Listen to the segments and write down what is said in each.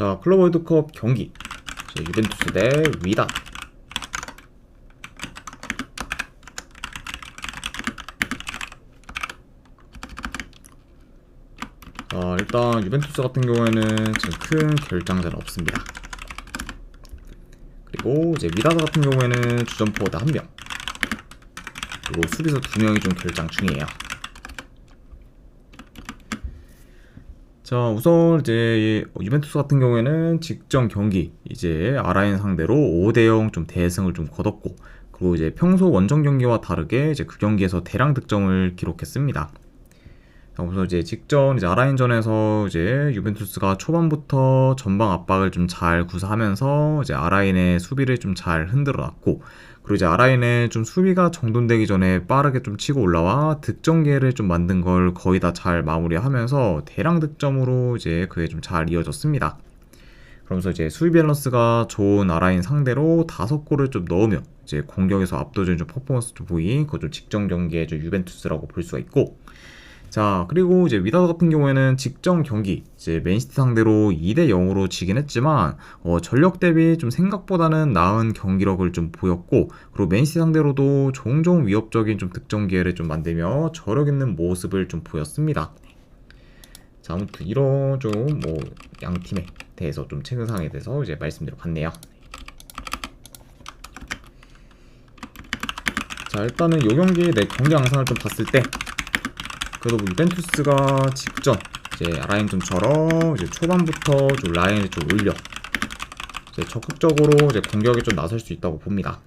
자, 클럽 월드컵 경기. 자, 유벤투스 대 위다. 자, 일단 유벤투스 같은 경우에는 지금 큰 결장자는 없습니다. 그리고 이제 위다드 같은 경우에는 주전 포워드 1명, 그리고 수비수 2명이 좀 결장 중이에요. 자, 우선 이제 유벤투스 같은 경우에는 직전 경기 이제 아라인 상대로 5대0 좀 대승을 좀 거뒀고, 그리고 이제 평소 원정 경기와 다르게 이제 그 경기에서 대량 득점을 기록했습니다. 자, 우선 이제 직전 이제 아라인전에서 이제 유벤투스가 초반부터 전방 압박을 좀 잘 구사하면서 이제 아라인의 수비를 좀 잘 흔들어놨고, 그리고 이제 아라인의 좀 수비가 정돈되기 전에 빠르게 좀 치고 올라와 득점 기회를 좀 만든 걸 거의 다 잘 마무리하면서 대량 득점으로 이제 그게 좀 잘 이어졌습니다. 그러면서 이제 수비 밸런스가 좋은 아라인 상대로 5골을 좀 넣으며 이제 공격에서 압도적인 좀 퍼포먼스 좀 보인 그 좀 직전 경기의 좀 유벤투스라고 볼 수가 있고, 자, 그리고 이제 위다드 같은 경우에는 직전 경기 이제 맨시티 상대로 2대0으로 지긴 했지만 전력 대비 좀 생각보다는 나은 경기력을 좀 보였고, 그리고 맨시티 상대로도 종종 위협적인 좀 득점 기회를 좀 만들며 저력 있는 모습을 좀 보였습니다. 자, 아무튼 이런 좀 뭐 양 팀에 대해서 좀 최근 상황에 대해서 이제 말씀드려봤네요. 자, 일단은 요 경기 내 경기 양상을 좀 봤을 때 그래도 뭐 유벤투스가 직전 이제 아라인전처럼 이제 초반부터 좀 라인을 좀 올려 이제 적극적으로 이제 공격에 좀 나설 수 있다고 봅니다.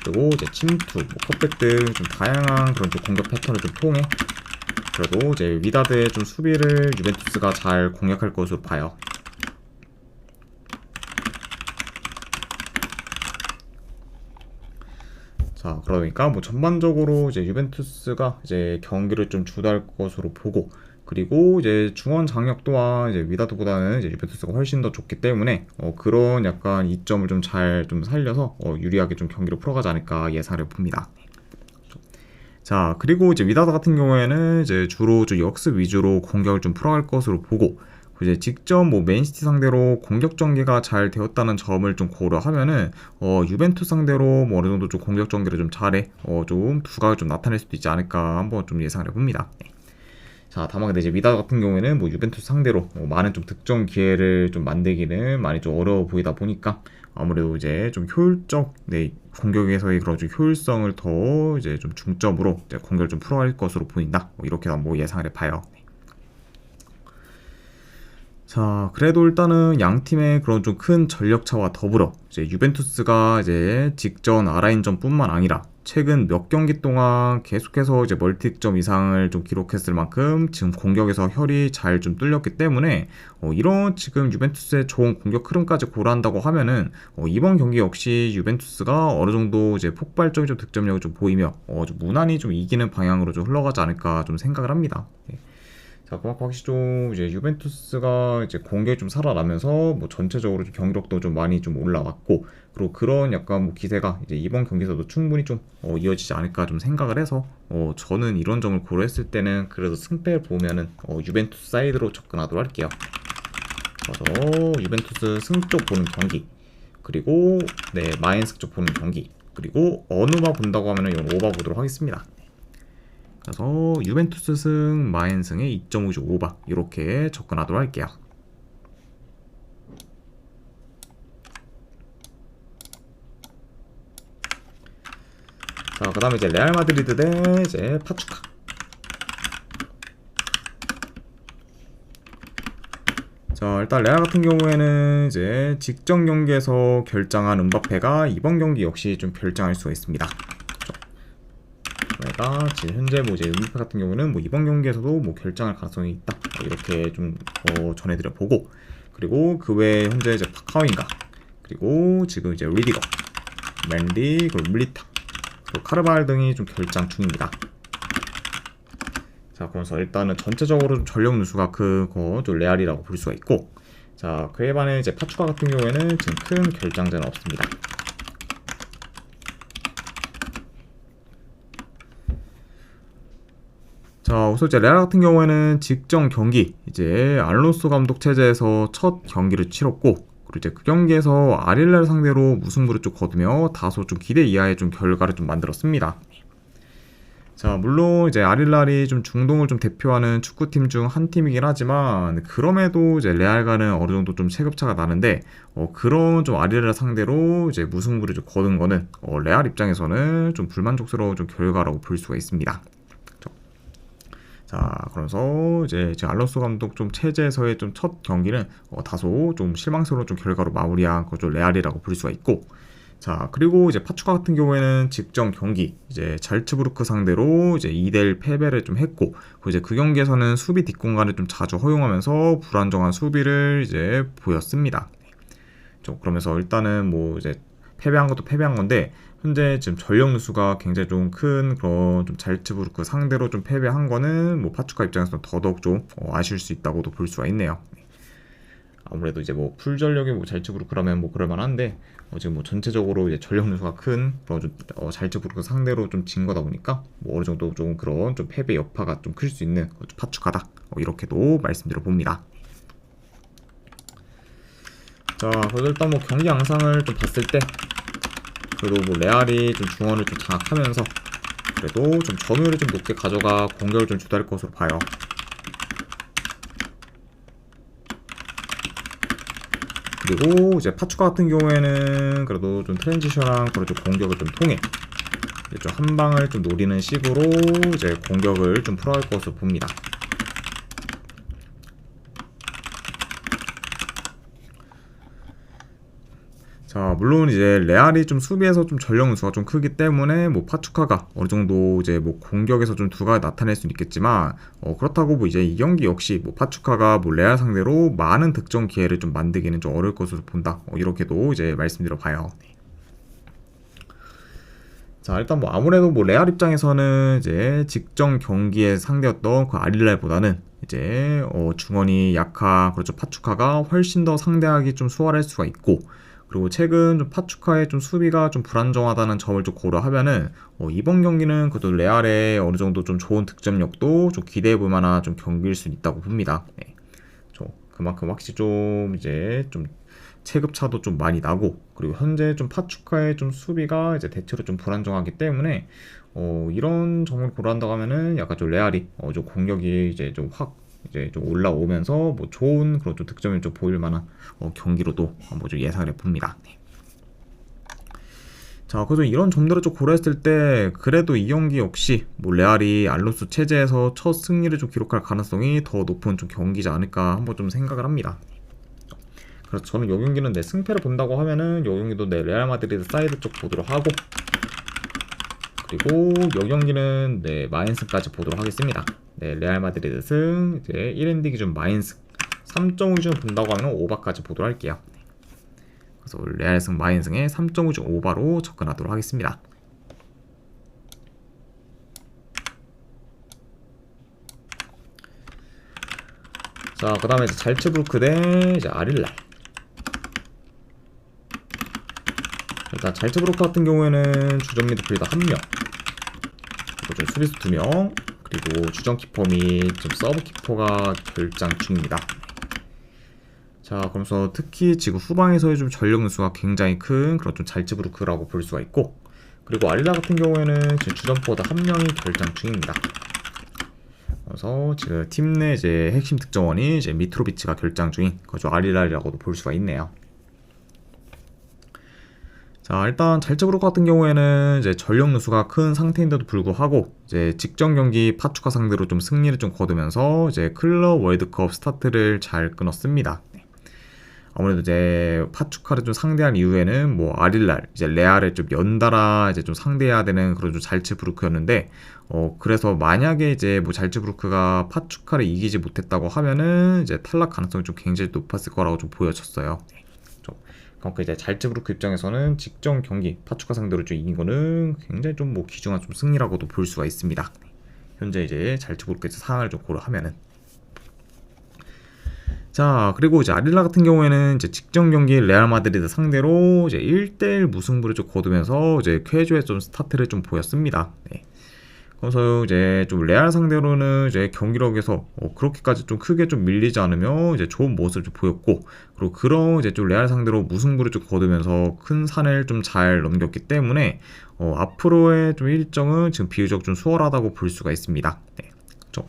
그리고 이제 침투, 뭐 컵백 등 좀 다양한 그런 좀 공격 패턴을 좀 통해 그래도 이제 위다드의 좀 수비를 유벤투스가 잘 공략할 것으로 봐요. 자, 그러니까 뭐 전반적으로 이제 유벤투스가 이제 경기를 좀 주도할 것으로 보고, 그리고 이제 중원 장력 또한 이제 위다드보다는 이제 유벤투스가 훨씬 더 좋기 때문에 그런 약간 이점을 좀 잘 좀 살려서 유리하게 좀 경기를 풀어가지 않을까 예상을 봅니다. 자, 그리고 이제 위다드 같은 경우에는 이제 주로 좀 역습 위주로 공격을 좀 풀어갈 것으로 보고, 이제 직접 뭐 맨시티 상대로 공격 전개가 잘 되었다는 점을 좀 고려하면은 유벤투스 상대로 뭐 어느 정도 좀 공격 전개를 좀 잘해 좀 두각을 좀 나타낼 수도 있지 않을까 한번 좀 예상을 해봅니다. 네. 자, 다만 근데 이제 위다드 같은 경우에는 뭐 유벤투스 상대로 많은 좀 득점 기회를 좀 만들기는 많이 좀 어려워 보이다 보니까 아무래도 이제 좀 효율적 공격에서의 그런 좀 효율성을 더 이제 좀 중점으로 이제 공격을 좀 풀어갈 것으로 보인다. 이렇게 뭐 예상을 해봐요. 네. 자, 그래도 일단은 양 팀의 그런 좀 큰 전력차와 더불어 이제 유벤투스가 이제 직전 아라인전뿐만 아니라 최근 몇 경기 동안 계속해서 이제 멀티득점 이상을 좀 기록했을 만큼 지금 공격에서 혈이 잘 좀 뚫렸기 때문에 이런 지금 유벤투스의 좋은 공격 흐름까지 고려한다고 하면은 이번 경기 역시 유벤투스가 어느 정도 이제 폭발적인 좀 득점력을 좀 보이며 좀 무난히 좀 이기는 방향으로 좀 흘러가지 않을까 좀 생각을 합니다. 네. 자, 그만큼 확실히 좀 이제 유벤투스가 이제 공격이 좀 살아나면서 뭐 전체적으로 좀 경기력도 좀 많이 좀 올라왔고, 그리고 그런 약간 뭐 기세가 이제 이번 경기에서도 충분히 좀 이어지지 않을까 좀 생각을 해서 저는 이런 점을 고려했을 때는 그래도 승패를 보면은 유벤투스 사이드로 접근하도록 할게요. 그래서 유벤투스 승 쪽 보는 경기, 그리고 네 마인스 쪽 보는 경기, 그리고 어느바 본다고 하면은 이건 오바 보도록 하겠습니다. 그래서 유벤투스 승, 마인 승의 2.5주 오바 이렇게 접근하도록 할게요. 자, 그 다음에 이제 레알 마드리드 대 이제 파추카. 자, 일단 레알 같은 경우에는 이제 직전 경기에서 결장한 음바페가 이번 경기 역시 좀 결장할 수가 있습니다. 내가 지금 현재 뭐 이제 음바페 같은 경우는 뭐 이번 경기에서도 뭐 결장할 가능성이 있다 이렇게 좀 전해드려 보고, 그리고 그 외에 현재 이제 파카오인가, 그리고 지금 이제 리디거, 맨디, 그리고 밀리타, 그리고 카르발 등이 좀 결장 중입니다. 자, 그래서 일단은 전체적으로 좀 전력 누수가 크고 좀 레알이라고 볼 수가 있고, 자, 그에 반해 이제 파추카 같은 경우에는 지금 큰 결장자는 없습니다. 자, 우선 이제 레알 같은 경우에는 직전 경기 이제 알론소 감독 체제에서 첫 경기를 치렀고, 그리고 이제 그 경기에서 아릴라를 상대로 무승부를 좀 거두며 다소 좀 기대 이하의 좀 결과를 좀 만들었습니다. 자, 물론 이제 아릴랄이 좀 중동을 좀 대표하는 축구팀 중 한 팀이긴 하지만, 그럼에도 이제 레알과는 어느 정도 좀 체급차가 나는데, 그런 좀 아릴랄 상대로 이제 무승부를 좀 거둔 거는 레알 입장에서는 좀 불만족스러운 좀 결과라고 볼 수가 있습니다. 자, 그래서 이제 알론소 감독 좀 체제에서의 좀 첫 경기는 다소 좀 실망스러운 좀 결과로 마무리한 좀 레알이라고 볼 수가 있고, 자, 그리고 이제 파추카 같은 경우에는 직전 경기 이제 잘츠부르크 상대로 이제 2대1 패배를 좀 했고, 그리고 이제 그 경기에서는 수비 뒷공간을 좀 자주 허용하면서 불안정한 수비를 이제 보였습니다. 그러면서 일단은 뭐 이제 패배한 것도 패배한 건데, 현재 지금 전력 누수가 굉장히 좀 큰 그런 좀 잘츠부르크 상대로 좀 패배한 거는 뭐 파추카 입장에서 더더욱 좀 아쉬울 수 있다고도 볼 수가 있네요. 아무래도 이제 뭐 풀 전력이 뭐 잘츠부르크라면 뭐 그럴 만한데, 지금 뭐 전체적으로 이제 전력 누수가 큰 그런 좀 잘츠부르크 상대로 좀 진 거다 보니까 뭐 어느 정도 좀 그런 좀 패배 여파가 좀 클 수 있는 좀 파추카다, 이렇게도 말씀드려 봅니다. 자, 그래서 일단 뭐 경기 양상을 좀 봤을 때 그래도 뭐 레알이 좀 중원을 좀 장악하면서 그래도 좀 점유율을 좀 높게 가져가 공격을 좀 주도할 것으로 봐요. 그리고 이제 파추카 같은 경우에는 그래도 좀 트랜지션한 그런 좀 공격을 좀 통해 좀 한 방을 좀 노리는 식으로 이제 공격을 좀 풀어갈 것으로 봅니다. 자, 물론 이제 레알이 좀 수비에서 좀 전력 누수가 좀 크기 때문에 뭐 파추카가 어느 정도 이제 뭐 공격에서 좀 두각을 나타낼 수는 있겠지만, 그렇다고 뭐 이제 이 경기 역시 뭐 파추카가 뭐 레알 상대로 많은 득점 기회를 좀 만들기는 좀 어려울 것으로 본다, 이렇게도 이제 말씀드려 봐요. 자, 일단 뭐 아무래도 뭐 레알 입장에서는 이제 직전 경기에 상대였던 그 아릴랄보다는 이제 중원이 약한 그렇죠 파추카가 훨씬 더 상대하기 좀 수월할 수가 있고, 그리고 최근 좀 파추카의 좀 수비가 좀 불안정하다는 점을 좀 고려하면은 이번 경기는 그래도 레알의 어느 정도 좀 좋은 득점력도 좀 기대해 볼 만한 좀 경기일 수 있다고 봅니다. 네. 그만큼 확실히 좀 이제 좀 체급 차도 좀 많이 나고, 그리고 현재 좀 파추카의 좀 수비가 이제 대체로 좀 불안정하기 때문에 이런 점을 고려한다고 하면은 약간 좀 레알이 좀 공격이 이제 좀 확 이제 좀 올라오면서 뭐 좋은 그런 좀 득점을 좀 보일 만한 경기로도 한번 좀 예상을 해봅니다. 네. 자, 그래서 이런 점들을 좀 고려했을 때 그래도 이 경기 역시 뭐 레알이 알론소 체제에서 첫 승리를 좀 기록할 가능성이 더 높은 좀 경기지 않을까 한번 좀 생각을 합니다. 그래서 저는 이 경기는 내 승패를 본다고 하면은 이 경기도 내 레알 마드리드 사이드 쪽 보도록 하고, 그리고 이 경기는 네 마인스까지 보도록 하겠습니다. 네, 레알 마드리드 승 이제 1엔드 기준 마인스 3.5 기준 본다고 하면 오바까지 보도록 할게요. 그래서 레알 승 마인승에 3.5 기준 오바로 접근하도록 하겠습니다. 자, 그 다음에 잘츠부르크 대 이제 아릴랄. 일단 잘츠부르크 같은 경우에는 주전 미드필더 1명, 그리고 수비수 2명, 그리고 주전 키퍼 및 좀 서브 키퍼가 결장 중입니다. 자, 그러면서 특히 지금 후방에서의 좀 전력 누수가 굉장히 큰 그런 좀 잘츠부르크라고 볼 수가 있고, 그리고 아릴라 같은 경우에는 지금 주전 포워드 1명이 결장 중입니다. 그래서 지금 팀 내 이제 핵심 득점원이 이제 미트로비치가 결장 중인 그죠 아릴랄이라고도 볼 수가 있네요. 자, 일단 잘츠부르크 같은 경우에는 이제 전력 누수가 큰 상태인데도 불구하고 이제 직전 경기 파추카 상대로 좀 승리를 좀 거두면서 이제 클럽 월드컵 스타트를 잘 끊었습니다. 아무래도 이제 파추카를 좀 상대한 이후에는 뭐 아릴랄, 이제 레알을 좀 연달아 이제 좀 상대해야 되는 그런 좀 잘츠부르크였는데, 그래서 만약에 이제 뭐 잘츠부르크가 파추카를 이기지 못했다고 하면은 이제 탈락 가능성이 좀 굉장히 높았을 거라고 좀 보여졌어요. 그러니까 이제 잘츠부르크 입장에서는 직전 경기 파추카 상대로 좀 이긴 거는 굉장히 좀 뭐 귀중한 좀 승리라고도 볼 수가 있습니다. 현재 이제 잘츠부르크에서 상황을 좀 고려하면은. 자, 그리고 이제 아릴라 같은 경우에는 이제 직전 경기 레알 마드리드 상대로 이제 1대1 무승부를 좀 거두면서 이제 쾌조의 좀 스타트를 좀 보였습니다. 네. 그래서 이제 좀 레알 상대로는 이제 경기력에서 그렇게까지 좀 크게 좀 밀리지 않으며 이제 좋은 모습을 좀 보였고, 그리고 그런 이제 좀 레알 상대로 무승부를 좀 거두면서 큰 산을 좀 잘 넘겼기 때문에 앞으로의 좀 일정은 지금 비교적 좀 수월하다고 볼 수가 있습니다. 네. 그렇죠.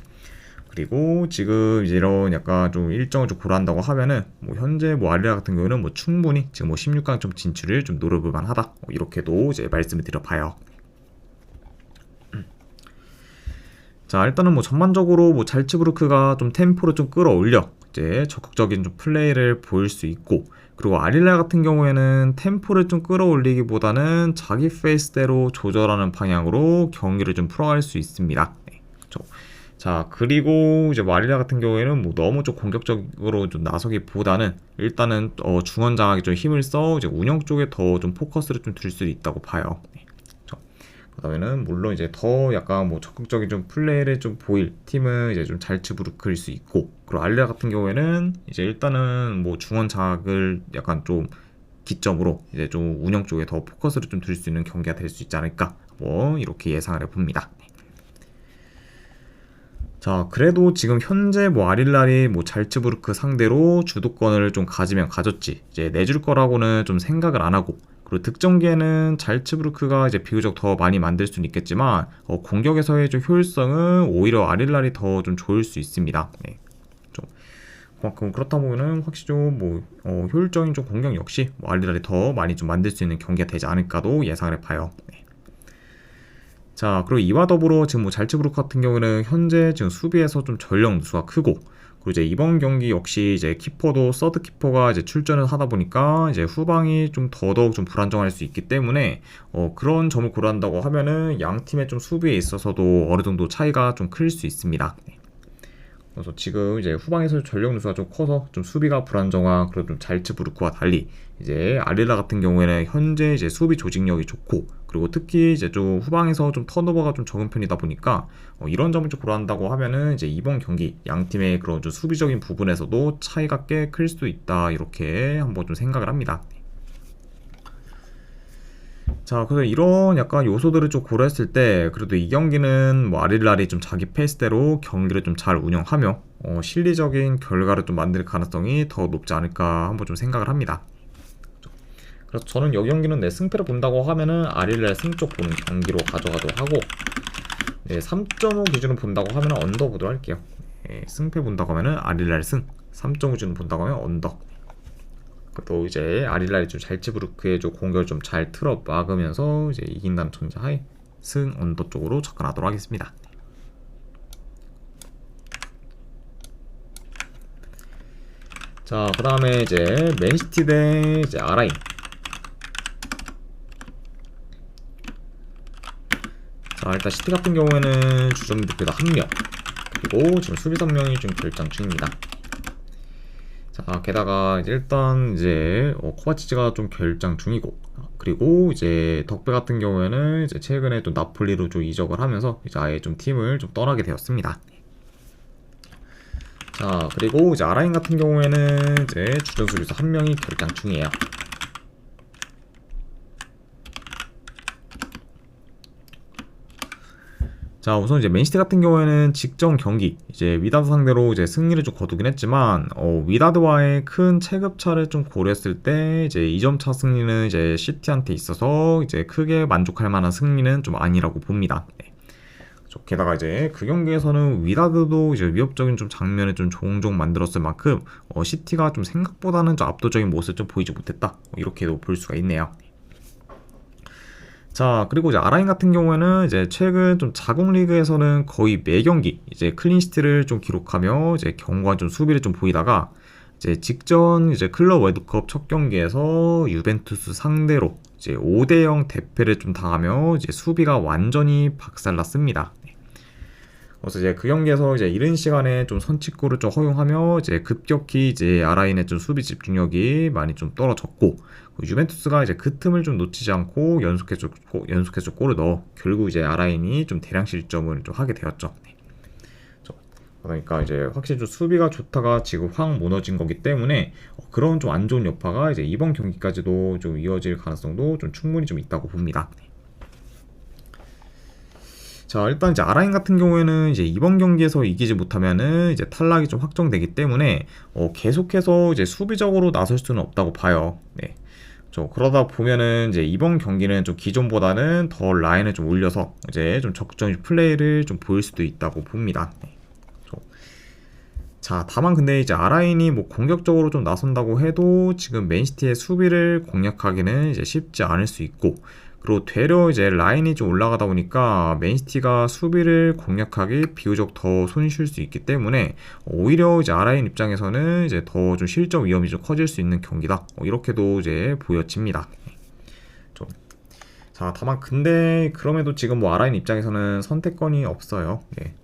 그리고 지금 이제 이런 약간 좀 일정을 좀 고려한다고 하면은 뭐 현재 뭐 아리라 같은 경우는 뭐 충분히 지금 뭐 16강점 진출을 좀 노려볼 만하다. 이렇게도 이제 말씀을 드려봐요. 자, 일단은 뭐 전반적으로 뭐 잘츠부르크가 좀 템포를 좀 끌어올려 이제 적극적인 좀 플레이를 보일 수 있고, 그리고 아릴라 같은 경우에는 템포를 좀 끌어올리기보다는 자기 페이스대로 조절하는 방향으로 경기를 좀 풀어갈 수 있습니다. 네, 그렇죠. 자, 그리고 이제 뭐 아릴라 같은 경우에는 뭐 너무 좀 공격적으로 좀 나서기보다는 일단은 중원 장악에 좀 힘을 써 이제 운영 쪽에 더 좀 포커스를 좀 둘 수 있다고 봐요. 네. 그다음에는 물론 이제 더 약간 뭐 적극적인 좀 플레이를 좀 보일 팀은 이제 좀 잘츠부르크일 수 있고, 그리고 알레 같은 경우에는 이제 일단은 뭐 중원 장악을 약간 좀 기점으로 이제 좀 운영 쪽에 더 포커스를 좀 둘 수 있는 경기가 될 수 있지 않을까, 뭐 이렇게 예상을 해봅니다. 자, 그래도 지금 현재 뭐 아릴랄이 뭐 잘츠부르크 상대로 주도권을 좀 가지면 가졌지 이제 내줄 거라고는 좀 생각을 안 하고, 그리고 득점기에는 잘츠부르크가 이제 비교적 더 많이 만들 수는 있겠지만 공격에서의 좀 효율성은 오히려 아릴랄이 더 좀 좋을 수 있습니다. 네. 좀 그만큼 그렇다 보면은 확실히 좀뭐 효율적인 좀 공격 역시 뭐 아릴랄이 더 많이 좀 만들 수 있는 경기가 되지 않을까도 예상을 해봐요. 네. 자, 그리고 이와 더불어 지금 뭐 잘츠부르크 같은 경우는 현재 지금 수비에서 좀 전력 누수가 크고, 그리고 이제 이번 경기 역시 이제 키퍼도 서드 키퍼가 이제 출전을 하다 보니까 이제 후방이 좀 더더욱 좀 불안정할 수 있기 때문에 그런 점을 고려한다고 하면은 양 팀의 좀 수비에 있어서도 어느 정도 차이가 좀 클 수 있습니다. 네. 그래서 지금 이제 후방에서 전력 누수가 좀 커서 좀 수비가 불안정한 그런 좀 잘츠부르크와 달리 이제 아릴라 같은 경우에는 현재 이제 수비 조직력이 좋고, 그리고 특히 이제 좀 후방에서 좀 턴오버가 좀 적은 편이다 보니까 이런 점을 좀 고려한다고 하면은 이제 이번 경기 양 팀의 그런 좀 수비적인 부분에서도 차이가 꽤 클 수 있다, 이렇게 한번 좀 생각을 합니다. 자, 그래서 이런 약간 요소들을 좀 고려했을 때 그래도 이 경기는 뭐 아릴랄이 좀 자기 페이스대로 경기를 좀 잘 운영하며 실리적인 결과를 좀 만들 가능성이 더 높지 않을까 한번 좀 생각을 합니다. 그래서 저는 이 경기는 내 승패를 본다고 하면은 아릴랄 승쪽 보는 경기로 가져가도록 하고, 네, 3.5 기준으로 본다고 하면은 언더 보도록 할게요. 네, 승패 본다고 하면은 아릴랄 승, 3.5 기준으로 본다고 하면 언더. 또 이제 아릴랄이 좀 잘츠부르크의 좀 공격을 좀 잘 틀어 막으면서 이제 이긴다는 전제하에 승 언더 쪽으로 접근하도록 하겠습니다. 자, 그 다음에 이제 맨시티 대 이제 아라인. 자, 일단 시티 같은 경우에는 주전 미드필더 1명, 그리고 지금 수비 3명이 좀 결장 중입니다. 자, 게다가 이제 일단 이제 코바치치가 좀 결장 중이고, 그리고 이제 덕배 같은 경우에는 이제 최근에 또 나폴리로 좀 이적을 하면서 이제 아예 좀 팀을 좀 떠나게 되었습니다. 자, 그리고 이제 아라인 같은 경우에는 이제 주전 수비수 1명이 결장 중이에요. 자, 우선 이제 맨시티 같은 경우에는 직전 경기 이제 위다드 상대로 이제 승리를 좀 거두긴 했지만 위다드와의 큰 체급차를 좀 고려했을 때 이제 2점 차 승리는 이제 시티한테 있어서 이제 크게 만족할 만한 승리는 좀 아니라고 봅니다. 네. 게다가 이제 그 경기에서는 위다드도 이제 위협적인 좀 장면을 좀 종종 만들었을 만큼 시티가 좀 생각보다는 좀 압도적인 모습을 좀 보이지 못했다, 이렇게도 볼 수가 있네요. 자, 그리고 이제 아라인 같은 경우에는 이제 최근 좀 자국 리그에서는 거의 매 경기 이제 클린시트를 좀 기록하며 이제 견고한 좀 수비를 좀 보이다가 이제 직전 이제 클럽 월드컵 첫 경기에서 유벤투스 상대로 이제 5대0 대패를 좀 당하며 이제 수비가 완전히 박살났습니다. 그래서 이제 그 경기에서 이제 이른 시간에 좀 선취골을 좀 허용하며 이제 급격히 이제 아라인의 좀 수비 집중력이 많이 좀 떨어졌고, 유벤투스가 이제 그 틈을 좀 놓치지 않고 연속해서 골을 넣어 결국 이제 아라인이 좀 대량 실점을 좀 하게 되었죠. 그러니까 이제 확실히 좀 수비가 좋다가 지금 확 무너진 거기 때문에 그런 좀 안 좋은 여파가 이제 이번 경기까지도 좀 이어질 가능성도 좀 충분히 좀 있다고 봅니다. 자, 일단 이제 아라인 같은 경우에는 이제 이번 경기에서 이기지 못하면은 이제 탈락이 좀 확정되기 때문에 계속해서 이제 수비적으로 나설 수는 없다고 봐요. 네. 그러다 보면은 이제 이번 경기는 좀 기존보다는 더 라인을 좀 올려서 이제 좀 적극적인 플레이를 좀 보일 수도 있다고 봅니다. 네. 자, 다만 근데 이제 아라인이 뭐 공격적으로 좀 나선다고 해도 지금 맨시티의 수비를 공략하기는 이제 쉽지 않을 수 있고, 그리고 되려 이제 라인이 좀 올라가다 보니까 맨시티가 수비를 공략하기 비교적 더 손쉬울 수 있기 때문에 오히려 이제 아라인 입장에서는 이제 더 좀 실점 위험이 좀 커질 수 있는 경기다. 이렇게도 이제 보여집니다. 좀. 자, 다만 근데 그럼에도 지금 뭐 아라인 입장에서는 선택권이 없어요. 네.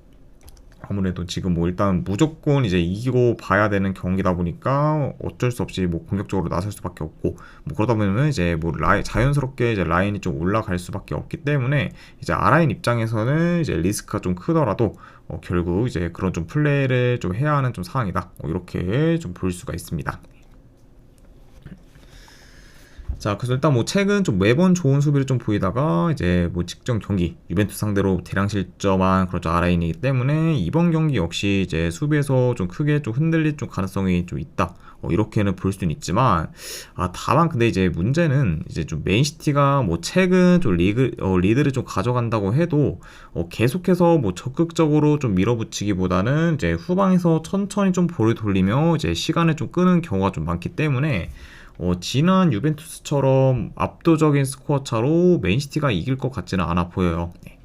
아무래도 지금 뭐 일단 무조건 이제 이기고 봐야 되는 경기다 보니까 어쩔 수 없이 뭐 공격적으로 나설 수밖에 없고, 뭐 그러다 보면은 이제 뭐 자연스럽게 이제 라인이 좀 올라갈 수밖에 없기 때문에 이제 아라인 입장에서는 이제 리스크가 좀 크더라도 결국 이제 그런 좀 플레이를 좀 해야 하는 좀 상황이다. 이렇게 좀 볼 수가 있습니다. 자, 그래서 일단 뭐 최근 좀 매번 좋은 수비를 좀 보이다가 이제 뭐 직전 경기 유벤투스 상대로 대량 실점한 그렇죠 아라인이기 때문에 이번 경기 역시 이제 수비에서 좀 크게 좀 흔들릴 좀 가능성이 좀 있다. 이렇게는 볼 수는 있지만, 다만 근데 이제 문제는 이제 좀 맨시티가 뭐 최근 좀 리드를 좀 가져간다고 해도 계속해서 뭐 적극적으로 좀 밀어붙이기보다는 이제 후방에서 천천히 좀 볼을 돌리며 이제 시간을 좀 끄는 경우가 좀 많기 때문에 지난 유벤투스처럼 압도적인 스코어 차로 맨시티가 이길 것 같지는 않아 보여요. 네.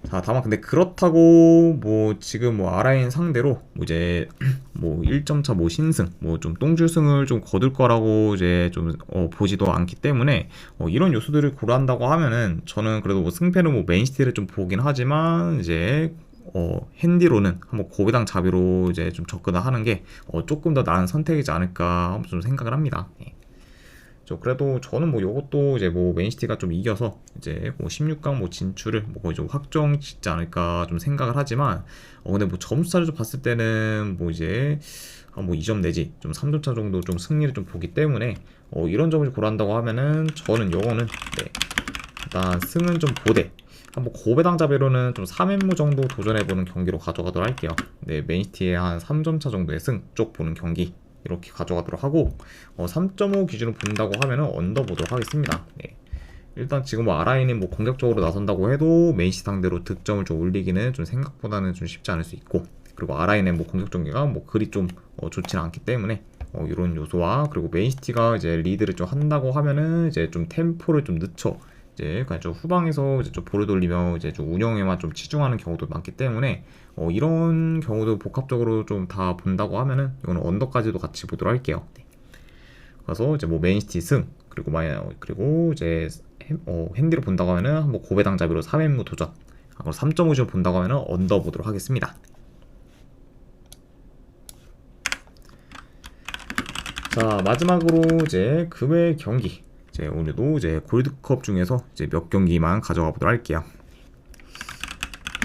자, 다만 근데 그렇다고 뭐 지금 뭐 아라인 상대로 뭐 이제 뭐 1점 차 뭐 신승 뭐 좀 똥줄승을 좀 거둘 거라고 이제 좀 보지도 않기 때문에 이런 요소들을 고려한다고 하면은 저는 그래도 뭐 승패는 뭐 맨시티를 좀 보긴 하지만 이제 핸디로는 한번 고배당 자비로 이제 좀 접근을 하는 게 조금 더 나은 선택이지 않을까 좀 생각을 합니다. 예. 그래도 저는 뭐 요것도 이제 뭐 맨시티가 좀 이겨서 이제 뭐 16강 뭐 진출을 뭐 거의 좀 확정 짓지 않을까 좀 생각을 하지만 근데 뭐 점수차를 좀 봤을 때는 뭐 이제 뭐 2점 내지 좀 3점 차 정도 좀 승리를 좀 보기 때문에 이런 점을 고려한다고 하면은 저는 요거는 네, 일단 승은 좀 보되 한번 고배당 자비로는 좀 3앤무 정도 도전해보는 경기로 가져가도록 할게요. 네, 맨시티의 한 3점 차 정도의 승 쪽 보는 경기 이렇게 가져가도록 하고 3.5 기준으로 본다고 하면은 언더 보도록 하겠습니다. 네. 일단 지금 뭐 아라인이 뭐 공격적으로 나선다고 해도 맨시티 상대로 득점을 좀 올리기는 좀 생각보다는 좀 쉽지 않을 수 있고, 그리고 아라인의 뭐 공격 전개가 뭐 그리 좀 좋지는 않기 때문에 이런 요소와 그리고 맨시티가 이제 리드를 좀 한다고 하면은 이제 좀 템포를 좀 늦춰 이제 그냥 좀 후방에서 이제 좀 볼을 돌리며 이제 좀 운영에만 좀 치중하는 경우도 많기 때문에 이런 경우도 복합적으로 좀 다 본다고 하면은 이거는 언더까지도 같이 보도록 할게요. 네. 그래서 이제 뭐 맨시티 승 그리고 이제 핸디로 본다고 하면은 한번 고배당 자비로 3앤무 도전, 3.5점 본다고 하면은 언더 보도록 하겠습니다. 자, 마지막으로 이제 금요일 경기. 이제 오늘도 이제 골드컵 중에서 이제 몇 경기만 가져가 보도록 할게요.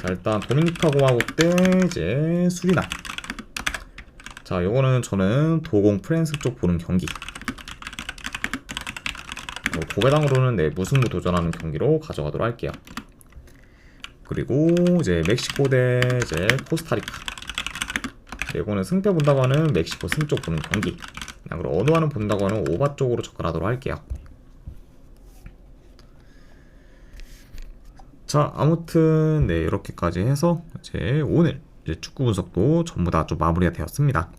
자, 일단 도미니카 공화국 대 이제 수리남. 자, 요거는 저는 도공 프랑스 쪽 보는 경기. 고배당으로는 네, 무승부 도전하는 경기로 가져가도록 할게요. 그리고 이제 멕시코 대 이제 코스타리카. 이거는 승패 본다고 하는 멕시코 승 쪽 보는 경기. 그리고 언어하는 본다고 하는 오바 쪽으로 접근하도록 할게요. 자, 아무튼 네, 이렇게까지 해서 이제 오늘 이제 축구 분석도 전부 다 좀 마무리가 되었습니다.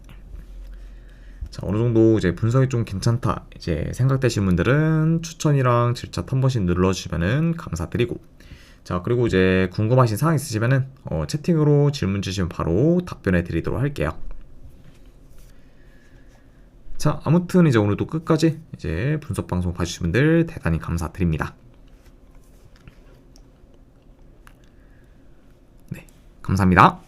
자, 어느 정도 이제 분석이 좀 괜찮다 이제 생각되신 분들은 추천이랑 질차 한 번씩 눌러주시면은 감사드리고, 자, 그리고 이제 궁금하신 사항 있으시면은 채팅으로 질문 주시면 바로 답변해 드리도록 할게요. 자, 아무튼 이제 오늘도 끝까지 이제 분석 방송 봐주신 분들 대단히 감사드립니다. 네, 감사합니다.